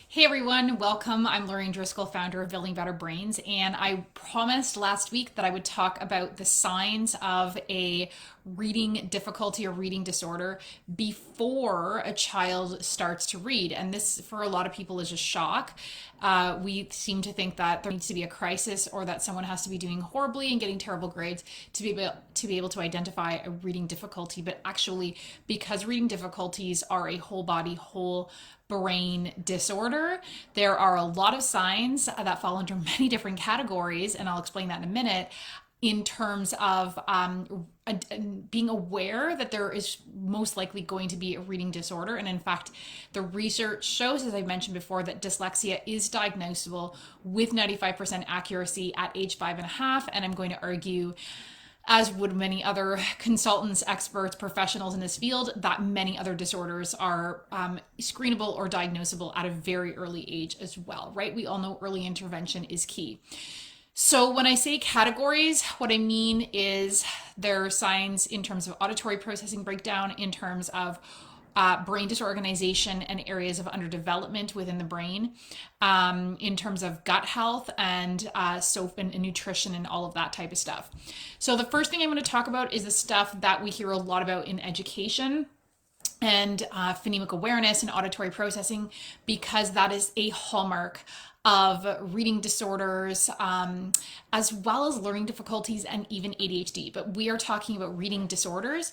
Hey everyone, welcome. I'm Lorraine Driscoll, founder of Building Better Brains, and I promised last week that I would talk about the signs of a reading difficulty or reading disorder before a child starts to read. And this, for a lot of people, is a shock. We seem to think that there needs to be a crisis or that someone has to be doing horribly and getting terrible grades to be able to identify a reading difficulty. But actually, because reading difficulties are a whole body, whole brain disorder, there are a lot of signs that fall under many different categories, and I'll explain that in a minute, in terms of being aware that there is most likely going to be a reading disorder. And in fact, the research shows, as I mentioned before, that dyslexia is diagnosable with 95% accuracy at age 5.5. And I'm going to argue, as would many other consultants, experts, professionals in this field, that many other disorders are screenable or diagnosable at a very early age as well, right? We all know early intervention is key. So when I say categories, what I mean is there are signs in terms of auditory processing breakdown, in terms of brain disorganization and areas of underdevelopment within the brain, in terms of gut health and and nutrition and all of that type of stuff. So the first thing I'm going to talk about is the stuff that we hear a lot about in education and phonemic awareness and auditory processing, because that is a hallmark of reading disorders, as well as learning difficulties and even ADHD. But we are talking about reading disorders.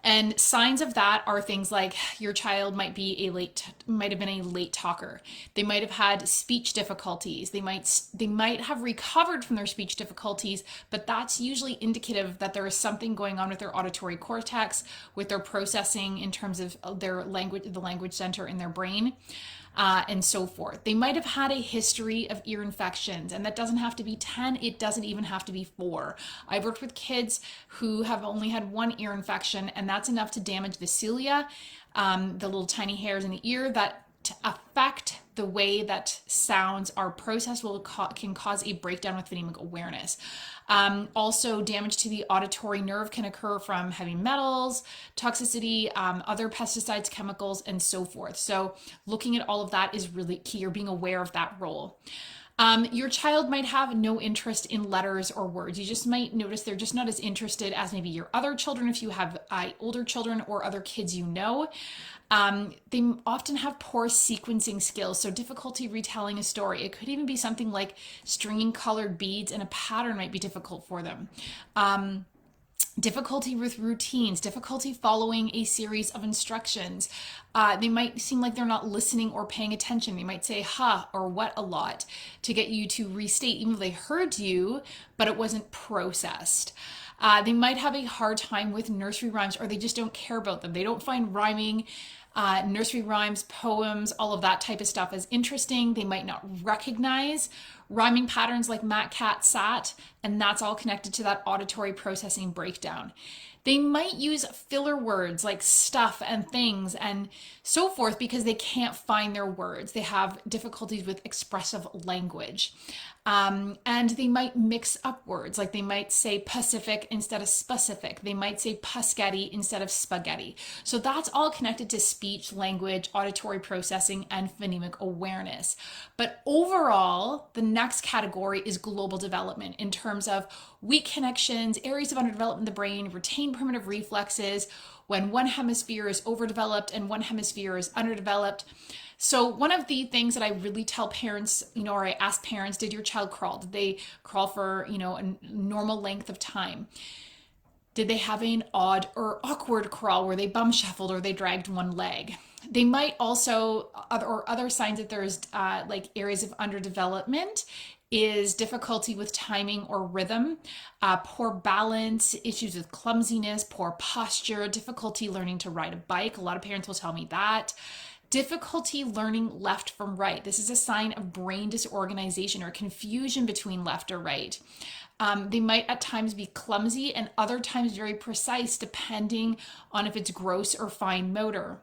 And signs of that are things like your child might have been a late talker. They might have had speech difficulties. They might have recovered from their speech difficulties, but that's usually indicative that there is something going on with their auditory cortex, with their processing in terms of their language, the language center in their brain. And so forth. They might have had a history of ear infections, and that doesn't have to be 10, it doesn't even have to be 4. I've worked with kids who have only had one ear infection, and that's enough to damage the cilia, the little tiny hairs in the ear that to affect the way that sounds are processed can cause a breakdown with phonemic awareness. Also, damage to the auditory nerve can occur from heavy metals, toxicity, other pesticides, chemicals, and so forth. So looking at all of that is really key, or being aware of that role. Your child might have no interest in letters or words. You just might notice they're just not as interested as maybe your other children, if you have older children or other kids you know. They often have poor sequencing skills, so difficulty retelling a story. It could even be something like stringing colored beads, and a pattern might be difficult for them. Difficulty with routines, difficulty following a series of instructions. They might seem like they're not listening or paying attention. They might say huh or what a lot to get you to restate, even though they heard you, but it wasn't processed. They might have a hard time with nursery rhymes, or they just don't care about them. They don't find rhyming, nursery rhymes, poems, all of that type of stuff as interesting. They might not recognize rhyming patterns like mat, cat, sat, and that's all connected to that auditory processing breakdown. They might use filler words like stuff and things and so forth because they can't find their words. They have difficulties with expressive language. And they might mix up words, like they might say Pacific instead of specific. They might say Pusketti instead of spaghetti. So that's all connected to speech, language, auditory processing, and phonemic awareness. But overall, the next category is global development in terms of weak connections, areas of underdevelopment in the brain, retained primitive reflexes, when one hemisphere is overdeveloped and one hemisphere is underdeveloped. So one of the things that I really tell parents, or I ask parents, did your child crawl? Did they crawl for, a normal length of time? Did they have an odd or awkward crawl where they bum shuffled or they dragged one leg? They might also, or other signs that there's like areas of underdevelopment is difficulty with timing or rhythm, poor balance, issues with clumsiness, poor posture, difficulty learning to ride a bike. A lot of parents will tell me that. Difficulty learning left from right. This is a sign of brain disorganization or confusion between left or right. They might at times be clumsy and other times very precise, depending on if it's gross or fine motor.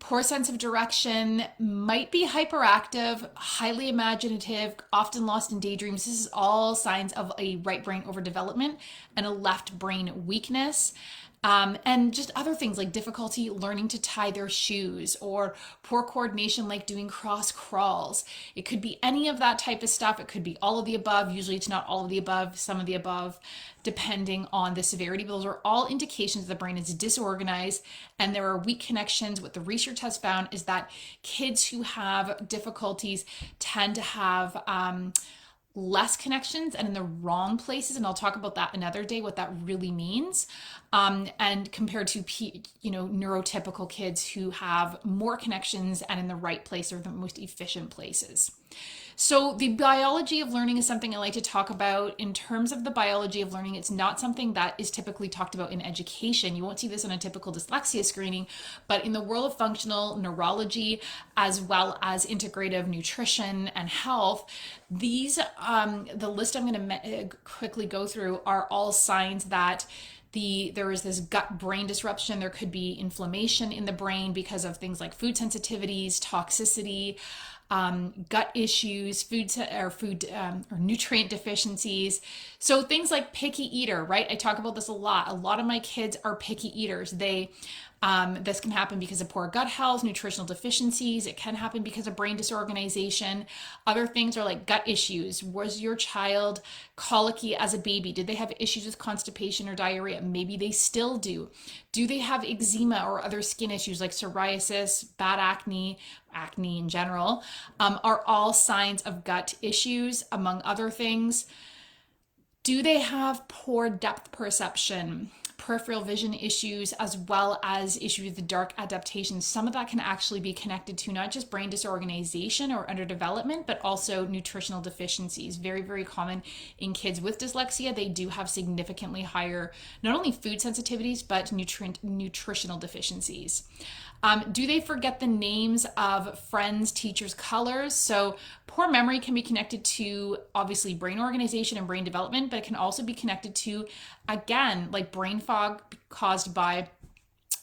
Poor sense of direction, might be hyperactive, highly imaginative, often lost in daydreams. This is all signs of a right brain overdevelopment and a left brain weakness. And just other things like difficulty learning to tie their shoes or poor coordination, like doing cross crawls. It could be any of that type of stuff. It could be all of the above. Usually it's not all of the above, some of the above, depending on the severity. But those are all indications the brain is disorganized and there are weak connections. What the research has found is that kids who have difficulties tend to have less connections and in the wrong places, and I'll talk about that another day, what that really means, and compared to neurotypical kids who have more connections and in the right place or the most efficient places. So the biology of learning is something I like to talk about. In terms of the biology of learning, it's not something that is typically talked about in education. You won't see this in a typical dyslexia screening, but in the world of functional neurology, as well as integrative nutrition and health, these, the list I'm going to quickly go through are all signs that there is this gut brain disruption. There could be inflammation in the brain because of things like food sensitivities, toxicity, gut issues, or nutrient deficiencies. So things like picky eater, right? I talk about this a lot. A lot of my kids are picky eaters. This can happen because of poor gut health, nutritional deficiencies. It can happen because of brain disorganization. Other things are like gut issues. Was your child colicky as a baby? Did they have issues with constipation or diarrhea? Maybe they still do. Do they have eczema or other skin issues like psoriasis, bad acne in general, are all signs of gut issues, among other things. Do they have poor depth perception, peripheral vision issues, as well as issues with dark adaptation? Some of that can actually be connected to not just brain disorganization or underdevelopment, but also nutritional deficiencies. Very, very common in kids with dyslexia. They do have significantly higher, not only food sensitivities, but nutritional deficiencies. Do they forget the names of friends, teachers, colors? So poor memory can be connected to obviously brain organization and brain development, but it can also be connected to, again, like brain fog caused by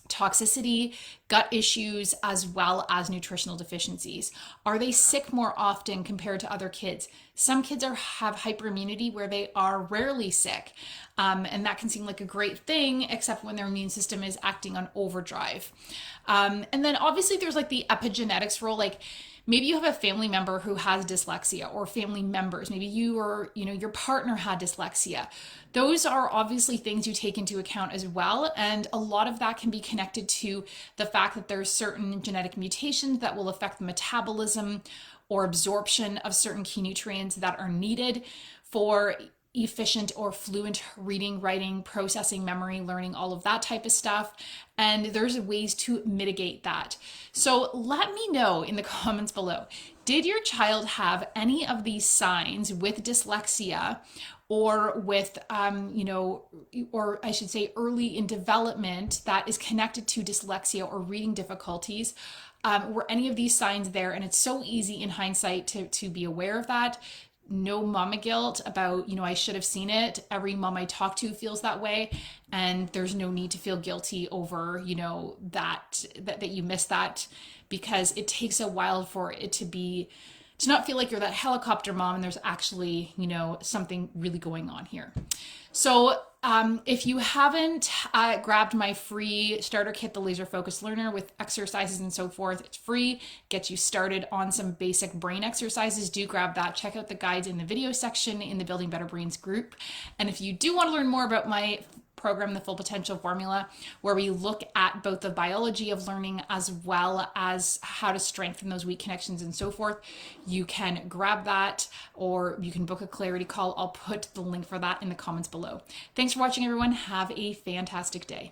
toxicity, gut issues, as well as nutritional deficiencies. Are they sick more often compared to other kids? Some kids have hyperimmunity where they are rarely sick. And that can seem like a great thing, except when their immune system is acting on overdrive. And then obviously there's like the epigenetics role, like maybe you have a family member who has dyslexia, or family members, maybe you or your partner had dyslexia. Those are obviously things you take into account as well. And a lot of that can be connected to the fact that there's certain genetic mutations that will affect the metabolism or absorption of certain key nutrients that are needed for efficient or fluent reading, writing, processing, memory, learning, all of that type of stuff. And there's ways to mitigate that. So let me know in the comments below, did your child have any of these signs with dyslexia, or with, or I should say early in development that is connected to dyslexia or reading difficulties? Were any of these signs there? And it's so easy in hindsight to be aware of that. No mama guilt about, I should have seen it. Every mom I talk to feels that way. And there's no need to feel guilty over, that you missed that, because it takes a while for it to not feel like you're that helicopter mom and there's actually, something really going on here. So if you haven't grabbed my free starter kit, the Laser Focused Learner, with exercises and so forth, it's free, gets you started on some basic brain exercises. Do grab that. Check out the guides in the video section in the Building Better Brains group. And if you do want to learn more about my program, the Full Potential Formula, where we look at both the biology of learning as well as how to strengthen those weak connections and so forth, you can grab that, or you can book a clarity call. I'll put the link for that in the comments below. Thanks for watching, everyone. Have a fantastic day.